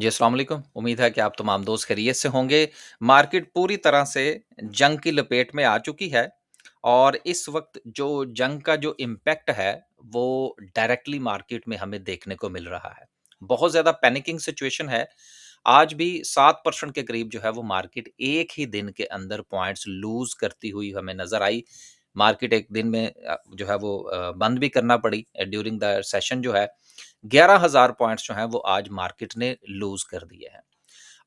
जी, अस्सलाम वालेकुम। उम्मीद है कि आप तमाम दोस्त खैरियत से होंगे। मार्केट पूरी तरह से जंग की लपेट में आ चुकी है और इस वक़्त जो जंग का जो इम्पैक्ट है, वो डायरेक्टली मार्केट में हमें देखने को मिल रहा है। बहुत ज़्यादा पैनिकिंग सिचुएशन है। आज भी 7% के करीब जो है वो मार्केट एक ही दिन के अंदर पॉइंट्स लूज़ करती हुई हमें नज़र आई। मार्केट एक दिन में जो है वो बंद भी करना पड़ी ड्यूरिंग द सेशन जो है। 11,000 पॉइंट्स जो हैं वो आज मार्केट ने लूज़ कर दिए हैं।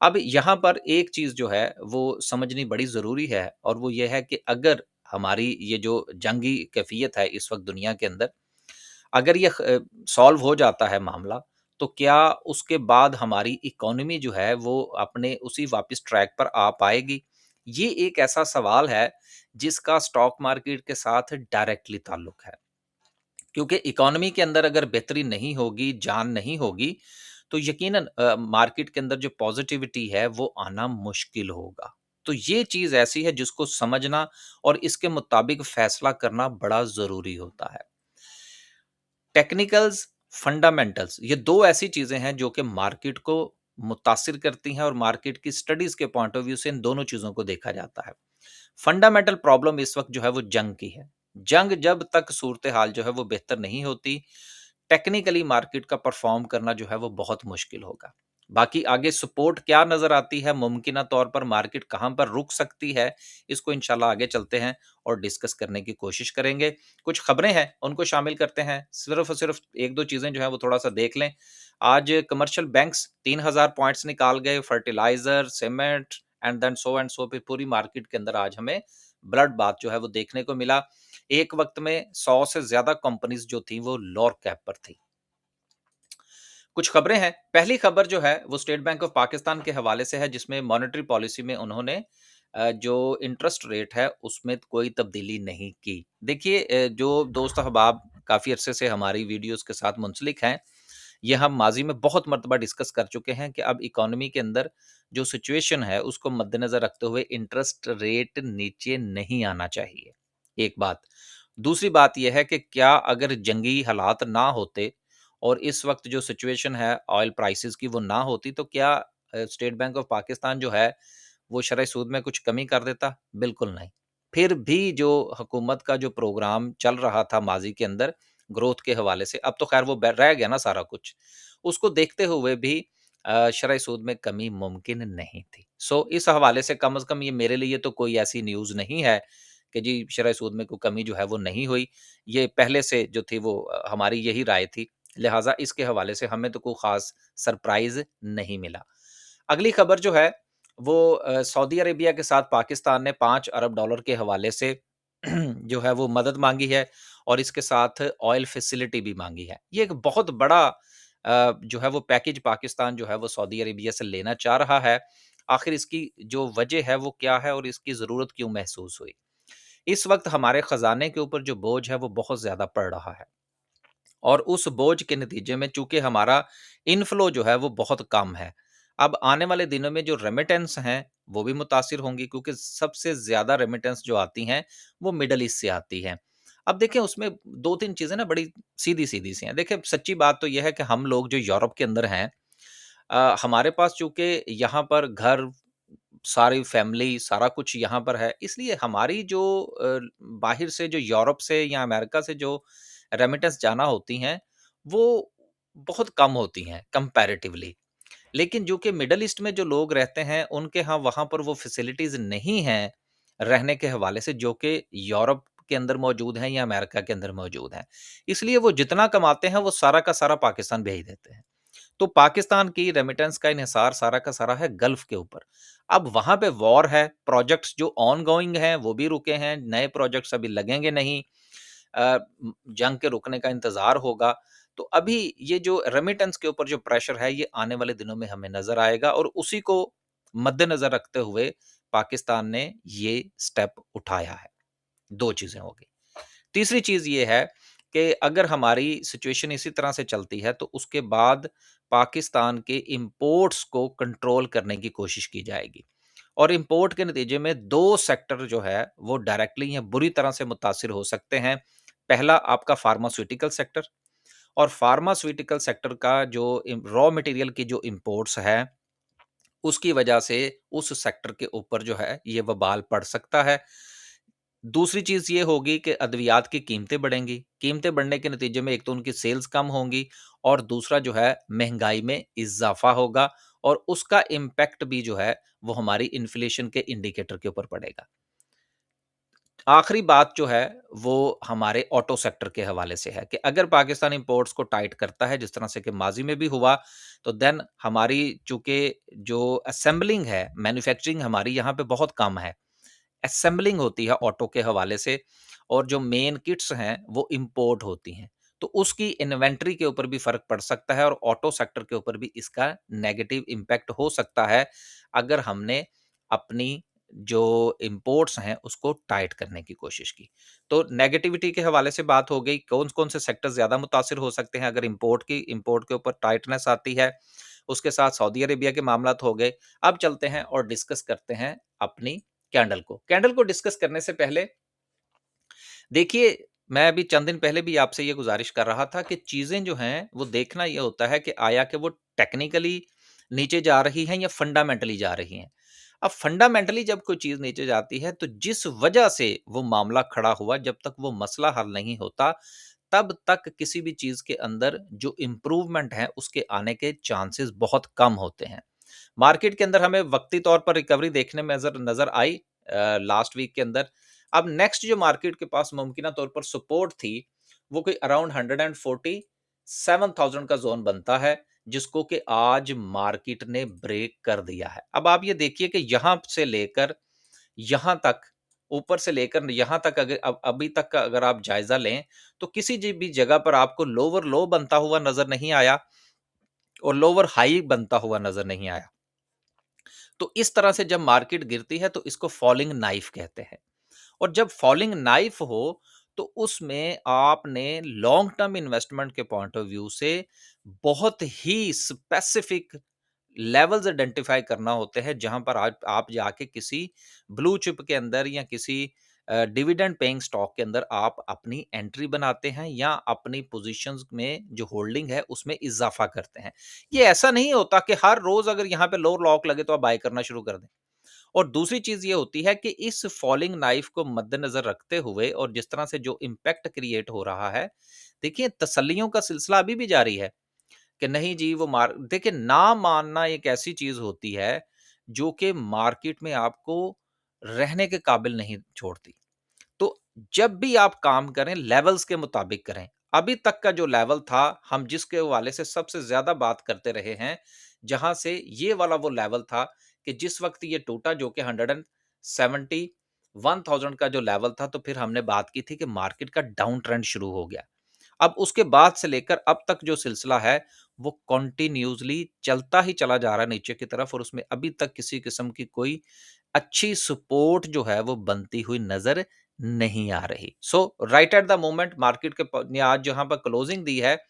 अब यहाँ पर एक चीज़ जो है वो समझनी बड़ी ज़रूरी है और वो ये है कि अगर हमारी ये जो जंगी कैफ़ियत है इस वक़्त दुनिया के अंदर, अगर ये सॉल्व हो जाता है मामला, तो क्या उसके बाद हमारी इकोनॉमी जो है वो अपने उसी वापस ट्रैक पर आ पाएगी? ये एक ऐसा सवाल है जिसका स्टॉक मार्केट के साथ डायरेक्टली ताल्लुक है। क्योंकि इकोनॉमी के अंदर अगर बेहतरी नहीं होगी, जान नहीं होगी, तो यकीनन मार्केट के अंदर जो पॉज़िटिविटी है वो आना मुश्किल होगा। तो ये चीज़ ऐसी है जिसको समझना और इसके मुताबिक फ़ैसला करना बड़ा ज़रूरी होता है। टेक्निकल्स, फंडामेंटल्स ये 2 ऐसी चीज़ें हैं जो कि मार्केट को मुतासिर करती हैं और मार्केट की स्टडीज़ के पॉइंट ऑफ व्यू से इन दोनों चीज़ों को देखा जाता है। फंडामेंटल प्रॉब्लम इस वक़्त जो है वो जंग की है। जंग जब तक सूरत-ए-हाल जो है वो बेहतर नहीं होती, टेक्निकली मार्केट का परफ़ॉर्म करना जो है वो बहुत मुश्किल होगा। बाकी आगे सपोर्ट क्या नज़र आती है, मुमकिना तौर पर मार्केट कहाँ पर रुक सकती है, इसको इंशाल्लाह आगे चलते हैं और डिस्कस करने की कोशिश करेंगे। कुछ खबरें हैं, उनको शामिल करते हैं। सिर्फ़ और सिर्फ़ 1-2 चीज़ें जो हैं वो थोड़ा-सा देख लें। आज कमर्शियल बैंक्स 3,000 पॉइंट्स निकाल गए, फर्टिलाइज़र, सीमेंट एंड सो पे पूरी मार्केट के अंदर आज हमें ब्लड बाथ जो है वो देखने को मिला। एक वक़्त में 100 से ज़्यादा कंपनीज़ जो थी वो लोअर कैप पर थी। कुछ खबरें हैं। पहली खबर जो है वो स्टेट बैंक ऑफ पाकिस्तान के हवाले से है जिसमें मॉनेटरी पॉलिसी में उन्होंने जो इंटरेस्ट रेट है उसमें कोई तब्दीली नहीं की। देखिए जो दोस्त अहबाब काफ़ी अरसे से हमारी वीडियोज़ के साथ मुंसलिक हैं, ये हम माज़ी में बहुत मर्तबा डिस्कस कर चुके हैं कि अब इकोनॉमी के अंदर जो सिचुएशन है उसको मद्देनज़र रखते हुए इंटरेस्ट रेट नीचे नहीं आना चाहिए, एक बात। दूसरी बात ये है कि क्या अगर जंगी हालात ना होते और इस वक़्त जो सिचुएशन है ऑयल प्राइसेज़ की वो ना होती तो क्या स्टेट बैंक ऑफ पाकिस्तान जो है वो शरह सूद में कुछ कमी कर देता? बिल्कुल नहीं। फिर भी जो हुकूमत का जो प्रोग्राम चल रहा था माज़ी के अंदर ग्रोथ के हवाले से, अब तो ख़ैर वो ब रह गया ना सारा कुछ। उसको देखते हुए भी शरह सूद में कमी मुमकिन नहीं थी। सो इस हवाले से कम ये मेरे लिए तो कोई ऐसी न्यूज़ नहीं है कि जी शरह सूद में कोई कमी जो है वो नहीं हुई। ये पहले से जो थी वो हमारी यही राय थी। लिहाज़ा इसके हवाले से हमें तो कोई ख़ास सरप्राइज़ नहीं मिला। अगली खबर जो है वो सऊदी अरेबिया के साथ पाकिस्तान ने 5 अरब डॉलर के हवाले से जो है वो मदद माँगी है और इसके साथ ऑयल फैसिलिटी भी माँगी है। ये एक बहुत बड़ा जो है वो पैकेज पाकिस्तान जो है वो सऊदी अरेबिया से लेना चाह रहा है। आखिर इसकी जो वजह है वो क्या है और इसकी ज़रूरत क्यों महसूस हुई? इस वक़्त हमारे ख़ज़ाने के ऊपर जो बोझ है वो बहुत ज़्यादा पड़ रहा है। और उस बोझ के नतीजे में चूँकि हमारा इनफ्लो जो है वो बहुत कम है। अब आने वाले दिनों में जो रेमिटेंस हैं, वो भी मुतासिर होंगी क्योंकि सबसे ज़्यादा रेमिटेंस जो आती हैं, वो मिडल ईस्ट से आती हैं। अब देखिए उसमें 2-3 चीज़ें ना बड़ी सीधी-सीधी सी हैं। देखिए सच्ची बात तो ये है कि हम लोग जो यूरोप के अंदर हैं हमारे पास चूँकि यहाँ पर घर, सारी फैमिली, सारा कुछ यहाँ पर है, इसलिए हमारी जो बाहिर से जो यूरोप से या अमेरिका से जो रेमिटेंस जाना होती हैं, वो बहुत कम होती हैं कंपैरेटिवली। लेकिन जो कि मिडल ईस्ट में जो लोग रहते हैं, उनके यहाँ वहाँ पर वो फैसिलिटीज़ नहीं हैं, रहने के हवाले से जो कि यूरोप के अंदर मौजूद हैं या अमेरिका के अंदर मौजूद हैं। इसलिए वो जितना कमाते हैं, वो सारा का सारा पाकिस्तान भेज देते हैं। तो पाकिस्तान की रेमिटेंस का इन्हिसार सारा का सारा है गल्फ के ऊपर। अब वहाँ पे वॉर है, प्रोजेक्ट्स जो ऑनगोइंग हैं वो भी रुके हैं, नए प्रोजेक्ट्स अभी लगेंगे नहीं। जंग के रुकने का इंतज़ार होगा। तो अभी ये जो रेमिटेंस के ऊपर जो प्रेशर है ये आने वाले दिनों में हमें नज़र आएगा और उसी को मद्देनज़र रखते हुए पाकिस्तान ने ये स्टेप उठाया है। 2 चीज़ें हो गई। तीसरी चीज़ ये है कि अगर हमारी सिचुएशन इसी तरह से चलती है तो उसके बाद पाकिस्तान के इंपोर्ट्स को कंट्रोल करने की कोशिश की जाएगी और इंपोर्ट के नतीजे में 2 सेक्टर जो है वो डायरेक्टली या बुरी तरह से मुतासिर हो सकते हैं। पहला आपका फार्मास्यूटिकल सेक्टर और फार्मास्यूटिकल सेक्टर का जो रॉ मटेरियल की जो इंपोर्ट्स है, उसकी वजह से उस सेक्टर के ऊपर जो है ये वबाल पड़ सकता है। दूसरी चीज़ ये होगी कि अद्वियात की कीमतें बढ़ेंगी। कीमतें बढ़ने के नतीजे में एक तो उनकी सेल्स कम होंगी और दूसरा जो है महँगाई में इज़ाफ़ा होगा और उसका इम्पैक्ट भी जो है वो हमारी इन्फ्लेशन के इंडिकेटर के ऊपर पड़ेगा। आखिरी बात जो है वो हमारे ऑटो सेक्टर के हवाले से है कि अगर पाकिस्तान इंपोर्ट्स को टाइट करता है जिस तरह से कि माजी में भी हुआ, तो देन हमारी चूंकि जो असेंबलिंग है, मैन्युफैक्चरिंग हमारी यहाँ पे बहुत कम है। असेंबलिंग होती है ऑटो के हवाले से और जो मेन किट्स हैं वो इंपोर्ट होती हैं, तो उसकी इन्वेंट्री के ऊपर भी फर्क पड़ सकता है और ऑटो सेक्टर के ऊपर भी इसका नेगेटिव इम्पैक्ट हो सकता है अगर हमने अपनी जो इंपोर्ट्स हैं उसको टाइट करने की कोशिश की। तो नेगेटिविटी के हवाले से बात हो गई, कौन-कौन से सेक्टर ज़्यादा मुतासिर हो सकते हैं अगर इंपोर्ट के ऊपर टाइटनेस आती है। उसके साथ सऊदी अरेबिया के मामलात हो गए। अब चलते हैं और डिस्कस करते हैं अपनी कैंडल को। कैंडल को डिस्कस करने से पहले देखिए, मैं अभी चंद दिन पहले भी आपसे ये गुज़ारिश कर रहा था कि चीज़ें जो हैं, वो देखना ये होता है कि आया कि वो टेक्निकली नीचे जा रही हैं या फंडामेंटली जा रही हैं। अब फंडामेंटली जब कोई चीज़ नीचे जाती है, तो जिस वजह से वो मामला खड़ा हुआ, जब तक वो मसला हल नहीं होता, तब तक किसी भी चीज़ के अंदर जो इम्प्रूवमेंट है, उसके आने के चांसेस बहुत कम होते हैं। मार्केट के अंदर हमें वक़्ती तौर पर रिकवरी देखने में नज़र नज़र आई लास्ट वीक के अंदर। अब नेक्स्ट जो मार्केट के पास मुमकिना तौर पर सपोर्ट थी, वो कोई अराउंड 147,000 का ज़ोन बनता है, जिसको कि आज मार्केट ने ब्रेक कर दिया है। अब आप ये देखिए कि यहाँ से लेकर यहाँ तक, ऊपर से लेकर यहाँ तक अगर अभी तक का अगर आप जायज़ा लें, तो किसी भी जगह पर आपको लोअर लो बनता हुआ नज़र नहीं आया और लोअर हाई बनता हुआ नज़र नहीं आया। तो इस तरह से जब मार्केट गिरती है तो इसको फॉलिंग नाइफ कहते हैं और जब फॉलिंग नाइफ हो तो उसमें आपने लॉन्ग टर्म इन्वेस्टमेंट के पॉइंट ऑफ व्यू से बहुत ही स्पेसिफिक लेवल्स आइडेंटिफाई करना होते हैं जहां पर आप जाके किसी ब्लू चिप के अंदर या किसी डिविडेंड पेइंग स्टॉक के अंदर आप अपनी एंट्री बनाते हैं या अपनी पोजीशंस में जो होल्डिंग है उसमें इजाफा करते हैं। ये ऐसा नहीं होता कि हर रोज अगर यहाँ पे लो लॉक लगे तो आप बाय करना शुरू कर दें। और दूसरी चीज ये होती है कि इस फॉलिंग नाइफ को मद्देनजर रखते हुए और जिस तरह से जो इम्पैक्ट क्रिएट हो रहा है, देखिए तसल्लियों का सिलसिला अभी भी जारी है कि नहीं जी वो मार देखिए ना मानना एक ऐसी चीज होती है जो कि मार्केट में आपको रहने के काबिल नहीं छोड़ती। तो जब भी आप काम करें लेवल्स के मुताबिक करें। अभी तक का जो लेवल था हम जिसके हवाले से सबसे ज्यादा बात करते रहे हैं, जहां से ये वाला वो लेवल था कि जिस वक्त ये टूटा जो कि 171,000 का जो लेवल था, तो फिर हमने बात की थी कि मार्केट का डाउन ट्रेंड शुरू हो गया। अब उसके बाद से लेकर अब तक जो सिलसिला है वो कंटिन्यूअसली चलता ही चला जा रहा है नीचे की तरफ और उसमें अभी तक किसी किस्म की कोई अच्छी सपोर्ट जो है वो बनती हुई नजर नहीं आ रही। So right at the moment market के ने आज जहां पर क्लोजिंग दी है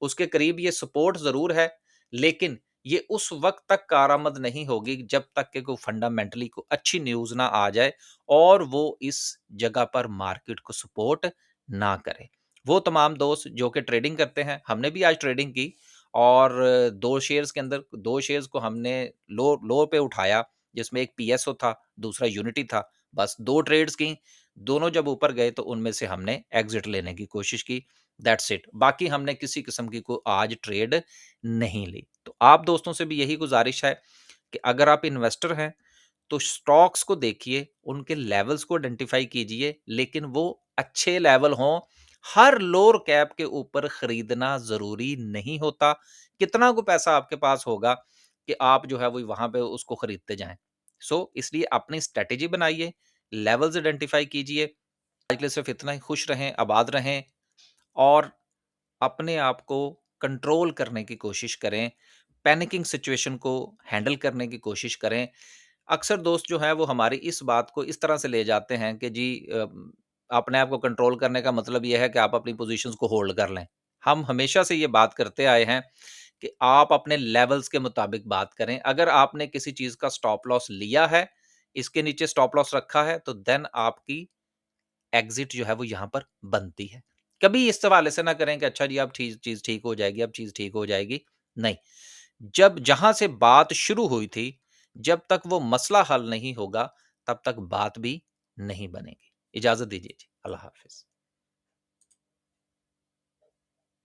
उसके करीब ये सपोर्ट जरूर है, लेकिन ये उस वक्त तक कारआमद नहीं होगी जब तक कि कोई फंडामेंटली को अच्छी न्यूज ना आ जाए और वो इस जगह पर मार्केट को सपोर्ट ना करे। वो तमाम दोस्त जो कि ट्रेडिंग करते हैं, हमने भी आज ट्रेडिंग की और दो शेयर्स के अंदर दो शेयर्स को हमने लो पे उठाया, जिसमें एक पीएसओ था, दूसरा यूनिटी था। बस दो ट्रेड्स की, दोनों जब ऊपर गए तो उनमें से हमने एग्जिट लेने की कोशिश की। That's it. बाकी हमने किसी किस्म की को आज ट्रेड नहीं ली। तो आप दोस्तों से भी यही गुजारिश है कि अगर आप इन्वेस्टर हैं तो स्टॉक्स को देखिए, उनके लेवल्स को आइडेंटिफाई कीजिए, लेकिन वो अच्छे लेवल हों। हर लोअर कैप के ऊपर खरीदना ज़रूरी नहीं होता। कितना को पैसा आपके पास होगा कि आप जो है वो वहाँ पे उसको खरीदते जाएँ। इसलिए अपनी स्ट्रैटेजी बनाइए, लेवल्स आइडेंटिफाई कीजिए। आज के लिए सिर्फ इतना ही। खुश रहें, आबाद रहें और अपने आप को कंट्रोल करने की कोशिश करें। पैनिकिंग सिचुएशन को हैंडल करने की कोशिश करें। अक्सर दोस्त जो हैं वो हमारी इस बात को इस तरह से ले जाते हैं कि जी अपने आप को कंट्रोल करने का मतलब ये है कि आप अपनी पोजीशंस को होल्ड कर लें। हम हमेशा से ये बात करते आए हैं कि आप अपने लेवल्स के मुताबिक बात करें। अगर आपने किसी चीज़ का स्टॉप लॉस लिया है, इसके नीचे स्टॉप लॉस रखा है, तो देन आपकी एग्ज़िट जो है वो यहाँ पर बनती है। कभी इस हवाले से ना करें कि अच्छा जी अब चीज़ ठीक हो जाएगी, अब चीज़ ठीक हो जाएगी। नहीं, जब जहाँ से बात शुरू हुई थी, जब तक वो मसला हल नहीं होगा, तब तक बात भी नहीं बनेगी। इजाज़त दीजिए जी। अल्लाह हाफ़िज़।